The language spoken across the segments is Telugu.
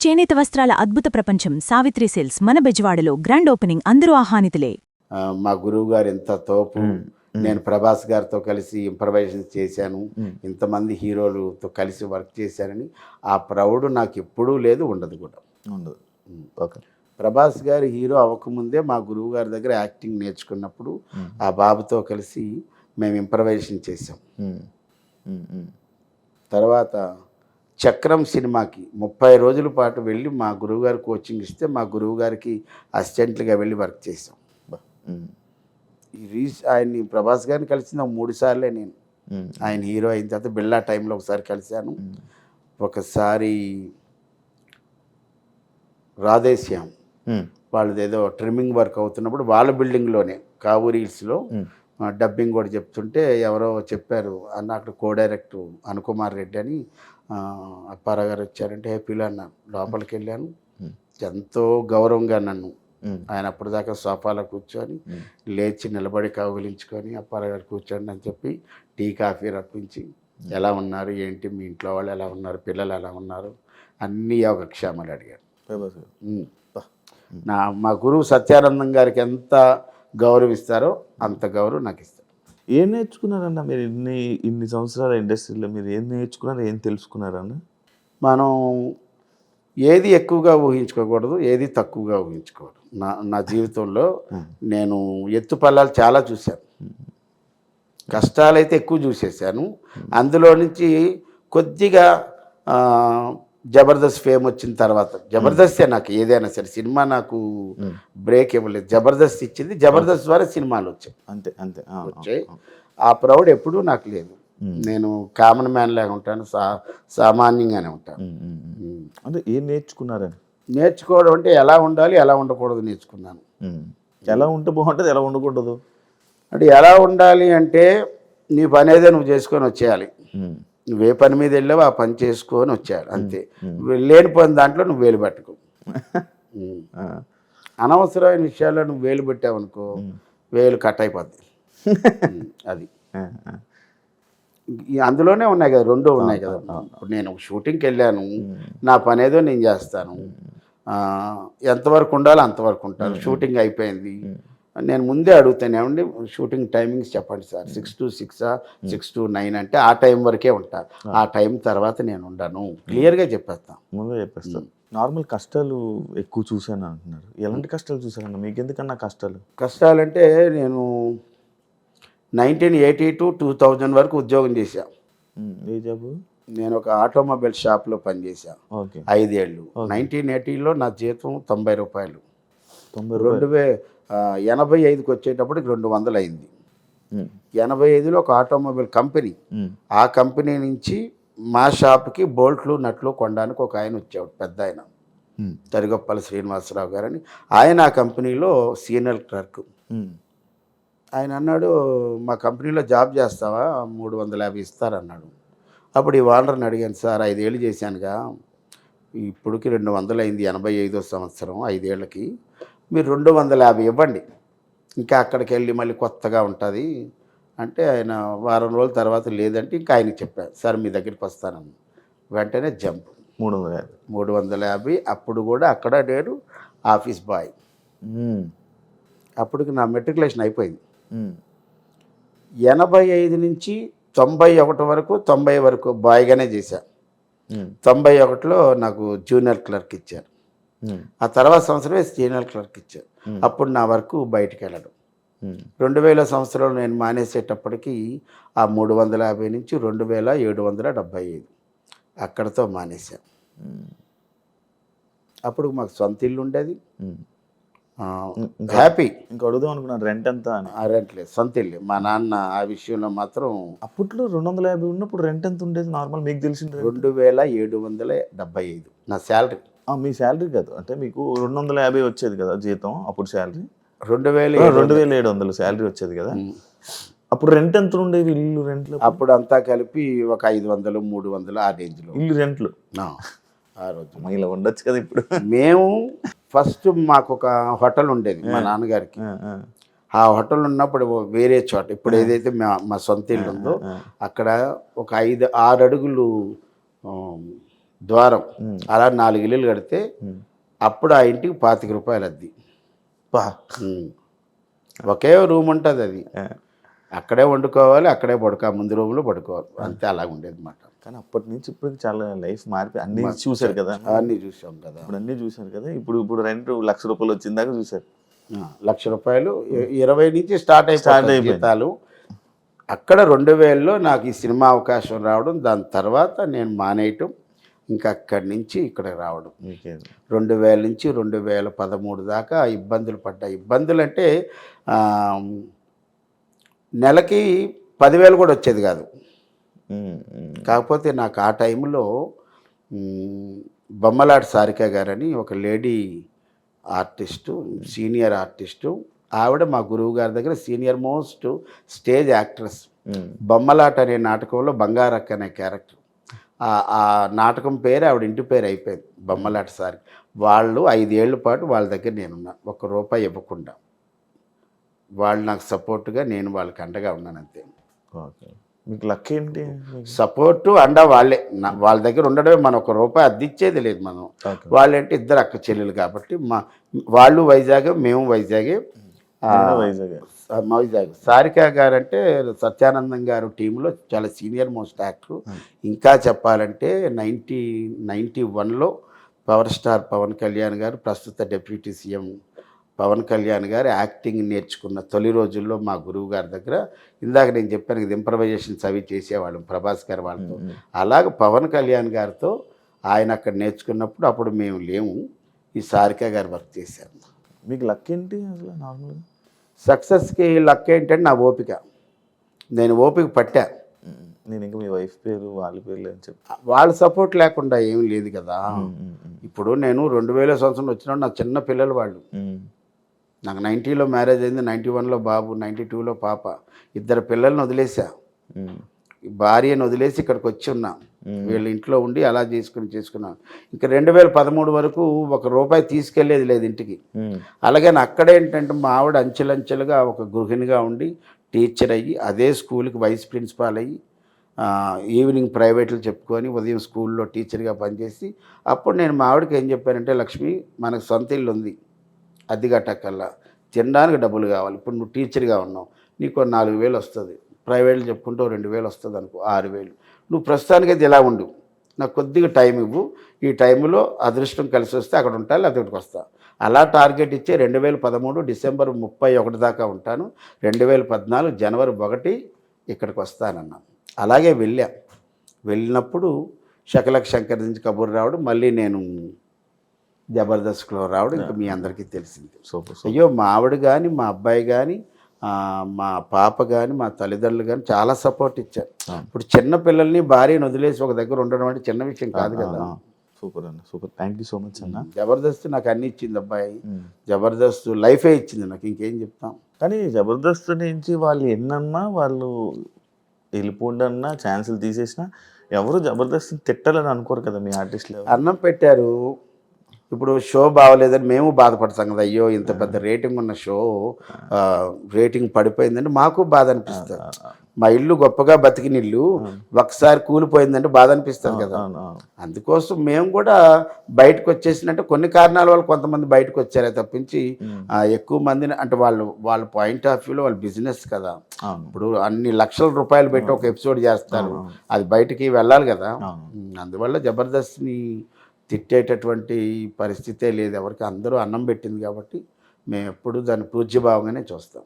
చేనేత వస్త్రాల అద్భుత ప్రపంచం సావిత్రి సిల్క్స్ మన బెజవాడలో గ్రాండ్ ఓపెనింగ్ అందరూ ఆహ్వానితులే. మా గురువు గారు ఎంత తోపు. నేను ప్రభాస్ గారితో కలిసి ఇంప్రవైజేషన్ చేశాను, ఇంతమంది హీరోలతో కలిసి వర్క్ చేశానని ఆ ప్రౌడ్ నాకు ఎప్పుడూ లేదు, ఉండదు కూడా. ఉండదు. ఓకే. ప్రభాస్ గారు హీరో అవ్వకముందే మా గురువు గారి దగ్గర యాక్టింగ్ నేర్చుకున్నప్పుడు ఆ బాబుతో కలిసి మేము ఇంప్రవైజేషన్ చేసాం. తర్వాత చక్రం సినిమాకి 30 రోజుల పాటు వెళ్ళి మా గురువుగారు కోచింగ్ ఇస్తే మా గురువుగారికి అసిస్టెంట్లుగా వెళ్ళి వర్క్ చేసాం. ఆయన్ని ప్రభాస్ గారిని కలిసిన 3 సార్లే నేను. ఆయన హీరో అయిన తర్వాత బిళ్ళా టైంలో ఒకసారి కలిశాను, ఒకసారి రాధేశ్యామ్ వాళ్ళది ఏదో ట్రిమ్మింగ్ వర్క్ అవుతున్నప్పుడు వాళ్ళ బిల్డింగ్లోనే కావూరి హిల్స్లో డబ్బింగ్ కూడా చెప్తుంటే ఎవరో చెప్పారు అన్న, అక్కడ కో డైరెక్టర్ అనుకుమార్ రెడ్డి అని అప్పారావు గారు వచ్చారంటే హ్యాపీలో అన్నాను. లోపలికి వెళ్ళాను, ఎంతో గౌరవంగా నన్ను ఆయన అప్పటిదాకా సోఫాలో కూర్చొని లేచి నిలబడి కౌగిలించుకొని అప్పారావు గారు కూర్చోండి అని చెప్పి టీ కాఫీ రప్పించి ఎలా ఉన్నారు ఏంటి, మీ ఇంట్లో వాళ్ళు ఎలా ఉన్నారు, పిల్లలు ఎలా ఉన్నారు, అన్ని యోగక్షేమాలు అడిగారు. మా గురువు సత్యానందం గారికి ఎంత గౌరవిస్తారో అంత గౌరవం నాకు ఇస్తారు. ఏం నేర్చుకున్నారన్న మీరు ఇన్ని సంవత్సరాల ఇండస్ట్రీలో? మీరు ఏం నేర్చుకున్నారు, ఏం తెలుసుకున్నారన్న? మనం ఏది ఎక్కువగా ఊహించుకోకూడదు, ఏది తక్కువగా ఊహించుకోకూడదు. నా జీవితంలో నేను ఎత్తుపల్లాలు చాలా చూశాను, కష్టాలైతే ఎక్కువ చూసేసాను. అందులో నుంచి కొద్దిగా జబర్దస్త్ ఫేమ్ వచ్చిన తర్వాత, జబర్దస్తే నాకు ఏదైనా సరే, సినిమా నాకు బ్రేక్ ఇవ్వలేదు, జబర్దస్త్ ఇచ్చింది, జబర్దస్త్ ద్వారా సినిమాలు వచ్చాయి. అంతే అంతే వచ్చాయి. ఆ ప్రౌడ్ ఎప్పుడూ నాకు లేదు. నేను కామన్ మ్యాన్ లాగా ఉంటాను, సామాన్యంగానే ఉంటాను. అంటే ఏం నేర్చుకున్నారని? నేర్చుకోవడం అంటే ఎలా ఉండాలి ఎలా ఉండకూడదు నేర్చుకున్నాను. ఎలా ఉంటే బాగుంటుంది, ఎలా ఉండకూడదు అంటే ఎలా ఉండాలి అంటే నీ పని ఏదో నువ్వు చేసుకొని వచ్చేయాలి. నువ్వే పని మీద వెళ్ళావు ఆ పని చేసుకొని వచ్చాడు అంతే. లేని పని దాంట్లో నువ్వు వేలు పట్టుకో. అనవసరమైన విషయాల్లో నువ్వు వేలు పెట్టావు అనుకో, వేలు కట్ అయిపోద్ది. అది అందులోనే ఉన్నాయి కదా, రెండు ఉన్నాయి కదా. ఇప్పుడు నేను షూటింగ్కి వెళ్ళాను, నా పని ఏదో నేను చేస్తాను, ఎంతవరకు ఉండాలో అంతవరకు ఉంటాను. షూటింగ్ అయిపోయింది, నేను ముందే అడుగుతాను, ఏమండి షూటింగ్ టైమింగ్స్ చెప్పండి సార్, 6 to 6 6 to 9 అంటే ఆ టైం వరకే ఉంటాను, ఆ టైం తర్వాత నేను ఉండను, క్లియర్గా చెప్పేస్తాను, ముందే చెప్పేస్తాను. నార్మల్ కష్టాలు ఎక్కువ చూశాను అంటున్నారు, ఎలాంటి కష్టాలు చూశారన్న? మీకు ఎందుకన్నా కష్టాలంటే నేను 1980 to 2000 వరకు ఉద్యోగం చేశాను. ఏ జాబు? నేను ఒక ఆటోమొబైల్ షాప్లో పనిచేశాను 5 ఏళ్ళు. 1980లో నా జీతం 90 రూపాయలు. 85కి వచ్చేటప్పటికి 200 అయింది. 85లో ఒక ఆటోమొబైల్ కంపెనీ, ఆ కంపెనీ నుంచి మా షాప్కి బోల్ట్లు నట్లు కొనడానికి ఒక ఆయన వచ్చేవాడు, పెద్ద ఆయన, తరిగొప్పల శ్రీనివాసరావు గారని. ఆయన ఆ కంపెనీలో సీనియర్ క్లర్క్. ఆయన అన్నాడు, మా కంపెనీలో జాబ్ చేస్తావా, 350 ఇస్తారన్నాడు. అప్పుడు ఈ ఓనర్ని అడిగాను, సార్ 5 ఏళ్ళు చేశానుగా, ఇప్పటికి 200 అయింది, 85వ సంవత్సరం, 5 ఏళ్ళకి మీరు 250 ఇవ్వండి, ఇంకా అక్కడికి వెళ్ళి మళ్ళీ కొత్తగా ఉంటుంది అంటే, ఆయన వారం రోజుల తర్వాత లేదంటే ఇంకా ఆయనకి చెప్పాను, సార్ మీ దగ్గరికి వస్తానని. వెంటనే జంప్ 350. అప్పుడు కూడా అక్కడ నేను ఆఫీస్ బాయ్. అప్పటికి నా మెట్రికులేషన్ అయిపోయింది. 85 నుంచి 91 వరకు, 90 వరకు బాయ్గానే చేశాను. 91లో నాకు జూనియర్ క్లర్క్ ఇచ్చారు, ఆ తర్వాత సంవత్సరమే సీనియర్ క్లర్క్ ఇచ్చారు. అప్పుడు నా వరకు బయటికి వెళ్ళడం. 2000 సంవత్సరంలో నేను మానేసేటప్పటికి ఆ 350 నుంచి 2775 అక్కడతో మానేశాను. అప్పుడు మాకు సొంత ఇల్లు ఉండేది, హ్యాపీ. ఇంకా అడుగుదాం అనుకున్నాను, రెంట్ ఎంత అని. రెంట్ లేదు, సొంత ఇల్లు. మా నాన్న ఆ విషయంలో మాత్రం అప్పట్లో 250 ఉన్నప్పుడు రెంట్ ఎంత ఉండేది నార్మల్ మీకు తెలిసింది? 2775 నా శాలరీ. మీ శాలరీ కాదు, అంటే మీకు 250 వచ్చేది కదా జీతం, అప్పుడు శాలరీ 2700 శాలరీ వచ్చేది కదా. అప్పుడు రెంట్ ఎంత ఉండేది, ఇల్లు రెంట్లు? అప్పుడు అంతా కలిపి ఒక 500 300 ఆ రేంజ్లో ఇల్లు రెంట్లు ఆ రోజు. ఇలా ఉండొచ్చు కదా ఇప్పుడు. మేము ఫస్ట్ మాకు ఒక హోటల్ ఉండేది మా నాన్నగారికి. ఆ హోటల్ ఉన్నప్పుడు వేరే చోట, ఇప్పుడు ఏదైతే మా సొంత ఇల్లు ఉందో అక్కడ ఒక 5-6 అడుగులు ద్వారం. అలా 4 ఇల్లులు కడితే అప్పుడు ఆ ఇంటికి ₹25 అద్దె. బా ఒకే రూమ్ ఉంటుంది అది. అక్కడే వండుకోవాలి, అక్కడే ముందు రూమ్లో పడుకోవాలి, అంతే. అలాగ ఉండేది మాట. కానీ అప్పటి నుంచి ఇప్పుడు చాలా లైఫ్ మారిపోయి అన్నీ చూశారు కదా, అన్నీ చూసాం కదా. ఇప్పుడు అన్నీ చూశారు కదా. ఇప్పుడు రెంట్ ₹1,00,000 వచ్చిందాక చూశారు. ₹1,00,000 20 నుంచి స్టార్ట్ అయిపోయింది జీతాలు. అక్కడ 2000లో నాకు ఈ సినిమా అవకాశం రావడం, దాని తర్వాత నేను మానేయటం, ఇంకా అక్కడి నుంచి ఇక్కడ రావడం. 2000 నుంచి 2013 దాకా ఇబ్బందులు పడ్డా. ఇబ్బందులు అంటే నెలకి 10,000 కూడా వచ్చేది కాదు. కాకపోతే నాకు ఆ టైంలో బొమ్మలాటి సారిక గారని ఒక లేడీ ఆర్టిస్టు, సీనియర్ ఆర్టిస్టు, ఆవిడ మా గురువు గారి దగ్గర సీనియర్ మోస్ట్ స్టేజ్ యాక్ట్రెస్. బొమ్మలాట అనే నాటకంలో బంగారక్క అనే క్యారెక్టర్, ఆ నాటకం పేరు ఆవిడ ఇంటి పేరు అయిపోయింది, బొమ్మలాట సారి. వాళ్ళు 5 ఏళ్ల పాటు వాళ్ళ దగ్గర నేనున్నా, ₹1 ఇవ్వకుండా. వాళ్ళు నాకు సపోర్ట్గా, నేను వాళ్ళకి అండగా ఉన్నాను, అంతే. మీకు లక్ ఏంటి? సపోర్టు అండ వాళ్ళే. వాళ్ళ దగ్గర ఉండడమే. మనం ₹1 అద్దిచ్చేది లేదు మనం. వాళ్ళంటే ఇద్దరు అక్క చెల్లెలు కాబట్టి వాళ్ళు వైజాగ్, మేము వైజాగే. వైజాగ్. సారిక గారు అంటే సత్యానందం గారు టీంలో చాలా సీనియర్ మోస్ట్ యాక్టర్. ఇంకా చెప్పాలంటే 1991లో పవర్ స్టార్ పవన్ కళ్యాణ్ గారు, ప్రస్తుత డిప్యూటీ సీఎం పవన్ కళ్యాణ్ గారు యాక్టింగ్ నేర్చుకున్న తొలి రోజుల్లో మా గురువు గారి దగ్గర, ఇందాక నేను చెప్పాను కదా, ఇంప్రవైజేషన్స్ అవి చేసేవాళ్ళం ప్రభాస్ గారు వాళ్ళతో. అలాగ పవన్ కళ్యాణ్ గారితో ఆయన అక్కడ నేర్చుకున్నప్పుడు అప్పుడు మేము లేము, ఈ సారిక గారు వర్క్ చేశారు. మీకు లక్ ఏంటి అసలు నార్మల్గా? సక్సెస్కి లక్ ఏంటంటే నా ఓపిక. నేను ఓపిక పట్టా. నేను ఇంకా మీ వైఫ్ పేరు వాళ్ళ పేర్లు అని చెప్పి వాళ్ళ సపోర్ట్ లేకుండా ఏం లేదు కదా. ఇప్పుడు నేను 2000 సంవత్సరం వచ్చిన నా చిన్న పిల్లలు వాళ్ళు. నాకు 90లో మ్యారేజ్ అయింది, 91లో బాబు, 92లో పాప. 2 పిల్లల్ని వదిలేసా, భార్యను వదిలేసి ఇక్కడికి వచ్చి ఉన్నా. వీళ్ళ ఇంట్లో ఉండి అలా చేసుకున్నాను. ఇంకా 2013 వరకు ₹1 తీసుకెళ్లేది లేదు ఇంటికి. అలాగే అక్కడేంటంటే మా ఆవిడ అంచెలంచెలుగా ఒక గృహిణిగా ఉండి టీచర్ అయ్యి, అదే స్కూల్కి వైస్ ప్రిన్సిపాల్ అయ్యి, ఈవినింగ్ ప్రైవేట్లు చెప్పుకొని ఉదయం స్కూల్లో టీచర్గా పనిచేసి, అప్పుడు నేను మా ఆవిడకి ఏం చెప్పానంటే, లక్ష్మి మనకు సొంత ఇల్లు ఉంది, అద్దె కట్టక్కల్లా, తినడానికి డబ్బులు కావాలి. ఇప్పుడు నువ్వు టీచర్గా ఉన్నావు, నీకు 4,000 వస్తుంది, ప్రైవేట్లు చెప్పుకుంటూ 2,000 వస్తుంది అనుకో, 6,000. నువ్వు ప్రస్తుతానికైతే ఇలా ఉండు, నాకు కొద్దిగా టైం ఇవ్వు, ఈ టైంలో అదృష్టం కలిసి వస్తే అక్కడ ఉంటాను, లేకపోతే ఇక్కడికి వస్తా. అలా టార్గెట్ ఇచ్చే 2013 డిసెంబర్ 31 దాకా ఉంటాను. 2014 జనవరి 1 ఇక్కడికి వస్తానన్నాను. అలాగే వెళ్ళినప్పుడు శకలక్ శంకర్ నుంచి కబూర్ రావడం, మళ్ళీ నేను జబర్దస్త్లో రావడం, ఇంకా మీ అందరికీ తెలిసింది. అయ్యో మా ఆవిడ కానీ, మా అబ్బాయి కానీ, మా పాప కానీ, మా తల్లిదండ్రులు కానీ చాలా సపోర్ట్ ఇచ్చారు. ఇప్పుడు చిన్న పిల్లల్ని భార్యను వదిలేసి ఒక దగ్గర ఉండడం అంటే చిన్న విషయం కాదు కదా. సూపర్ అన్న, super. Thank you so much అన్న. జబర్దస్త్ నాకు అన్ని ఇచ్చింది అబ్బాయి. జబర్దస్త్ లైఫే ఇచ్చింది నాకు, ఇంకేం చెప్తాం. కానీ జబర్దస్త్ నుంచి వాళ్ళు ఎన్నన్నా, వాళ్ళు వెళ్ళిపోండన్నా, ఛాన్సులు తీసేసినా ఎవరు జబర్దస్త్ తిట్టాలని అనుకోరు కదా మీ ఆర్టిస్టులు. అన్నం పెట్టారు, ఇప్పుడు షో బాగోలేదని మేము బాధపడతాం కదా. అయ్యో ఇంత పెద్ద రేటింగ్ ఉన్న షో రేటింగ్ పడిపోయిందంటే మాకు బాధ అనిపిస్తుంది. మా ఇల్లు గొప్పగా బతికిన ఇల్లు ఒకసారి కూలిపోయిందంటే బాధ అనిపిస్తుంది కదా. అందుకోసం మేము కూడా బయటకు వచ్చేసినట్టే కొన్ని కారణాల వల్ల కొంతమంది బయటకు వచ్చారే తప్పించి ఎక్కువ మందిని అంటే వాళ్ళ పాయింట్ ఆఫ్ వ్యూలో వాళ్ళ బిజినెస్ కదా. ఇప్పుడు అన్ని లక్షల రూపాయలు పెట్టి ఒక ఎపిసోడ్ చేస్తారు, అది బయటికి వెళ్ళాలి కదా. అందువల్ల జబర్దస్త్ని తిట్టేటటువంటి పరిస్థితే లేదు ఎవరికి. అందరూ అన్నం పెట్టింది కాబట్టి మేము ఎప్పుడు దాన్ని పూజ్యభావంగానే చూస్తాం.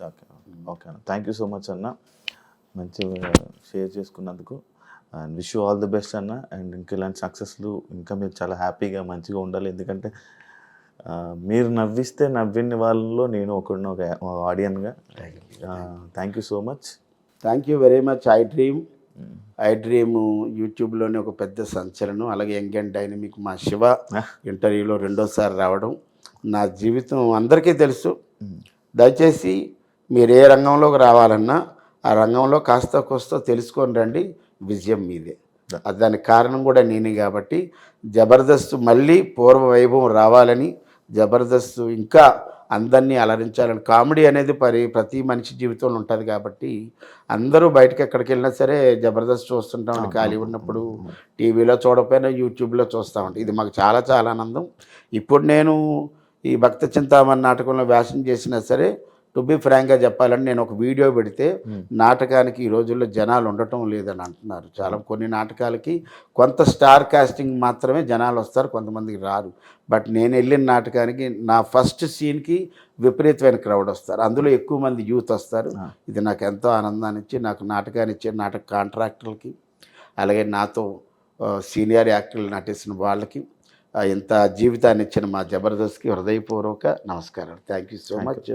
ఓకే ఓకే అన్న, థ్యాంక్ యూ సో మచ్ అన్న, మంచిగా షేర్ చేసుకున్నందుకు. And wish you all the best అన్న. అండ్ ఇంకా ఇలాంటి సక్సెస్లు ఇంకా మీరు చాలా హ్యాపీగా మంచిగా ఉండాలి. ఎందుకంటే మీరు నవ్విస్తే నవ్విన వాళ్ళలో నేను ఒక ఆడియన్గా. Thank you so much. Thank you very much. I dream యూట్యూబ్లోనే ఒక పెద్ద సంచలనం. అలాగే యంగ్ అండ్ డైనమిక్ మా శివ ఇంటర్వ్యూలో 2వ సారి రావడం నా జీవితం అందరికీ తెలుసు. దయచేసి మీరు ఏ రంగంలోకి రావాలన్నా ఆ రంగంలో కాస్త కోస్త తెలుసుకొని రండి, విజయం మీదే. దానికి కారణం కూడా నేనే కాబట్టి జబర్దస్త్ మళ్ళీ పూర్వ వైభవం రావాలని, జబర్దస్త్ ఇంకా అందరినీ అలరించాలని. కామెడీ అనేది ప్రతి మనిషి జీవితంలో ఉంటుంది కాబట్టి అందరూ బయటకు ఎక్కడికి వెళ్ళినా సరే జబర్దస్త్ చూస్తుంటామండి. ఖాళీ ఉన్నప్పుడు టీవీలో చూడకపోయినా యూట్యూబ్లో చూస్తామండి. ఇది మాకు చాలా చాలా ఆనందం. ఇప్పుడు నేను ఈ భక్త చింతామణి నాటకంలో వేషం చేసినా సరే, టు బి ఫ్రాంక్గా చెప్పాలని, నేను ఒక వీడియో పెడితే నాటకానికి ఈ రోజుల్లో జనాలు ఉండటం లేదని అంటున్నారు. చాలా కొన్ని నాటకాలకి కొంత స్టార్ కాస్టింగ్ మాత్రమే జనాలు వస్తారు, కొంతమందికి రారు. బట్ నేను వెళ్ళిన నాటకానికి నా ఫస్ట్ సీన్కి విపరీతమైన క్రౌడ్ వస్తారు. అందులో ఎక్కువ మంది యూత్ వస్తారు. ఇది నాకు ఎంతో ఆనందాన్ని ఇచ్చి, నాకు నాటకాన్ని ఇచ్చే నాటక కాంట్రాక్టర్లకి, అలాగే నాతో సీనియర్ యాక్టర్లు నటిస్తున్న వాళ్ళకి, ఇంత జీవితాన్ని ఇచ్చిన మా జబర్దస్త్కి హృదయపూర్వక నమస్కారాలు. Thank you so much.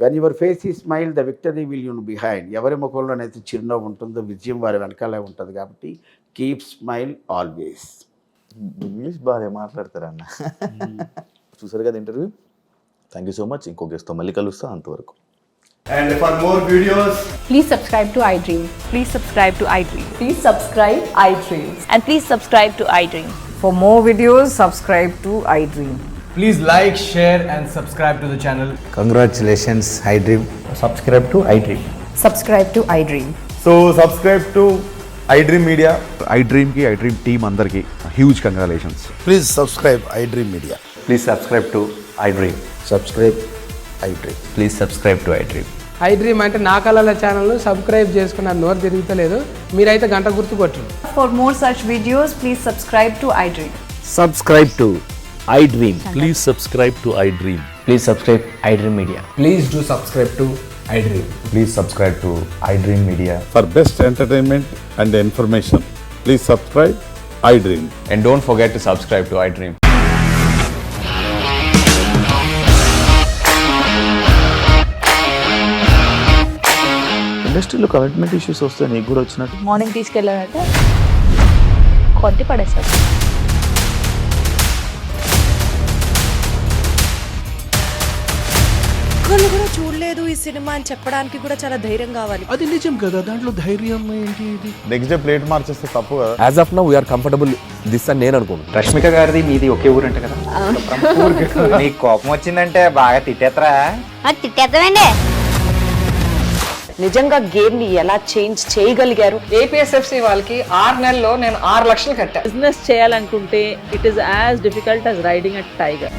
When your face ఈ smile, the victory will you behind. ఎవరి ముఖంలోనైతే చిరునవ్వు ఉంటుందో విజయం వారి వెనకాలే ఉంటుంది. కాబట్టి కీప్ స్మైల్ ఆల్వేస్. ఇంగ్లీష్ బాగా మాట్లాడతారన్న. చూసారు కదా interview. Thank you so much. ఇంకో గెస్ట్తో మళ్ళీ కలుస్తా. అంతవరకు. And for more videos, Please subscribe to iDream. Please subscribe to iDream. Please subscribe iDream. And please subscribe to iDream. For more videos, subscribe to iDream. please like, share and subscribe to the channel. Congratulations, iDream. Subscribe to iDream. Subscribe to iDream. So subscribe to iDream Media. iDream team andarki huge congratulations. Please subscribe iDream Media. Please subscribe to iDream. Subscribe iDream. Please subscribe to iDream. iDream అంటే నా కళల ఛానల్ను సబ్స్క్రైబ్ చేసుకున్న నోరు తిరుగుతలేదు. మీరైతే గంట గుర్తు కొట్టండి. For more such videos, please subscribe to iDream. Subscribe to iDream. Please subscribe to iDream. Please subscribe iDream Media. Please do subscribe to iDream. Please subscribe to iDream Media. For best entertainment and information, please subscribe iDream. And don't forget to subscribe to iDream. ఇండస్ట్రీలో కమిట్మెంట్ ఇష్యూస్ వస్తే నీకు కూడా వచ్చినట్టు. మార్నింగ్ తీసుకెళ్ళాలంటే కొట్టి పడేస్తారు. ఒక్కళ్ళు కూడా చూడలేదు ఈ సినిమా అని చెప్పడానికి కూడా చాలా ధైర్యం కావాలి. అది నిజం కదా, దాంట్లో ధైర్యం ఏంటి? ఇది నెక్స్ట్ డే ప్లేట్ మార్చేస్తే తప్పు కదా. As of now, we are comfortable this అని నేను అనుకుంటున్నాను. రష్మిక గారిది మీది ఒకే ఊరంట కదా? నీకు కోపం వచ్చిందంటే బాగా తిట్టేత్తరా? తిట్టేద్దామండి. నిజంగా గేమ్ ని ఎలా చేంజ్ చేయగలిగారు? ఏపీఎస్ఎఫ్సి వాళ్ళకి 6 నెలల్లో నేను 6 లక్షలు కట్టా. బిజినెస్ చేయాలనుకుంటే it is as difficult as riding a tiger.